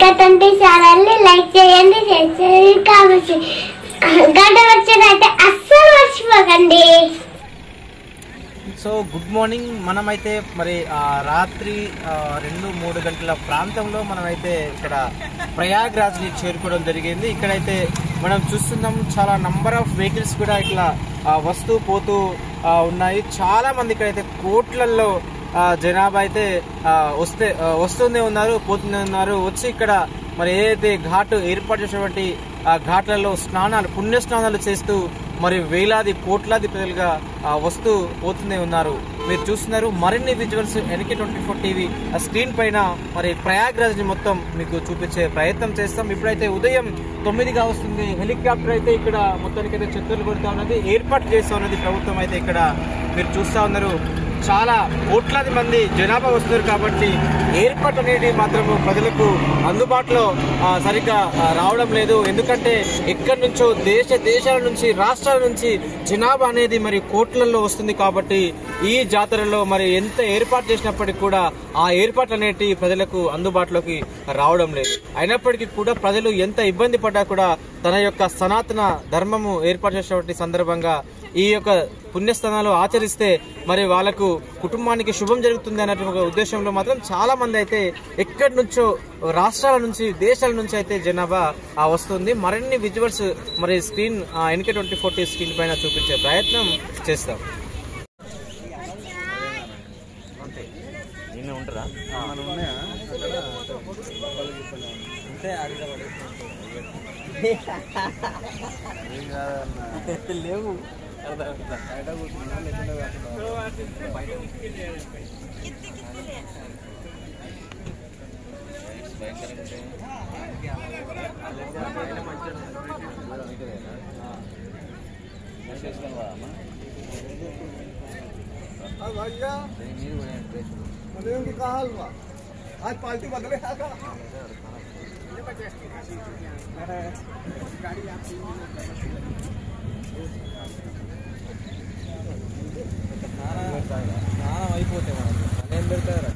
20 ఛానల్ని లైక్ చేయండి, షేర్ చేయండి, కామెంట్ చేయండి. గంట వచ్చేదైతే అస్సలు మర్చిపోకండి. So good morning. మనమైతే మరి రాత్రి 2-3 గంటల ప్రాంతంలో మనమైతే ఇక్కడ ప్రయాగ్రాజ్ని చేరుకోవడం జరిగింది. ఇక్కడైతే మనం చూస్తున్నాం చాలా నంబర్ ఆఫ్ వెహికల్స్ కూడా ఇట్లా వస్తూ పోతూ ఉన్నాయి. చాలా మంది ఇక్కడైతే కోట్లల్లో జనాభా అయితే వస్తూనే ఉన్నారు, పోతూనే ఉన్నారు. వచ్చి ఇక్కడ మరి ఏదైతే ఘాటు ఏర్పాటు చేసినటువంటి ఆ ఘాట్లలో పుణ్య స్నానాలు చేస్తూ మరి వేలాది కోట్లాది ప్రజలుగా వస్తూ పోతూనే ఉన్నారు. మీరు చూస్తున్నారు మరిన్ని విజువల్స్ NK24 టీవీ స్క్రీన్ పైన మరి ప్రయాగ్రాజ్ ని మొత్తం మీకు చూపించే ప్రయత్నం చేస్తాం. ఇప్పుడైతే ఉదయం 9గా వస్తుంది. హెలికాప్టర్ అయితే ఇక్కడ మొత్తానికైతే చెత్తలు కొడుతూ ఉన్నది, ఏర్పాటు చేస్తూ ఉన్నది ప్రభుత్వం. అయితే ఇక్కడ మీరు చూస్తూ ఉన్నారు చాలా కోట్లాది మంది జనాభా వస్తున్నారు కాబట్టి ఏర్పాటు అనేది మాత్రము ప్రజలకు అందుబాటులో సరిగ్గా రావడం లేదు. ఎందుకంటే ఎక్కడి నుంచో దేశాల నుంచి రాష్ట్రాల నుంచి జనాభా అనేది మరి కోట్లలో వస్తుంది కాబట్టి ఈ జాతరలో మరి ఎంత ఏర్పాటు చేసినప్పటికీ కూడా ఆ ఏర్పాట్లు అనేటి ప్రజలకు అందుబాటులోకి రావడం లేదు. అయినప్పటికీ కూడా ప్రజలు ఎంత ఇబ్బంది పడ్డా కూడా తన యొక్క సనాతన ధర్మము ఏర్పాటు చేసినటువంటి సందర్భంగా ఈ యొక్క పుణ్యస్థానాలు ఆచరిస్తే మరి వాళ్ళకు కుటుంబానికి శుభం జరుగుతుంది అన్నటువంటి ఉద్దేశంలో మాత్రం చాలా మంది అయితే ఎక్కడి నుంచో రాష్ట్రాల నుంచి దేశాల నుంచి అయితే జనాభా వస్తుంది. మరిన్ని విజువల్స్ మరి స్క్రీన్ NK24 స్క్రీన్ పైన చూపించే ప్రయత్నం చేస్తాం. లేవు आज पार्टी बदले స్నానం అయిపోతే మనం ఏం పెడతారా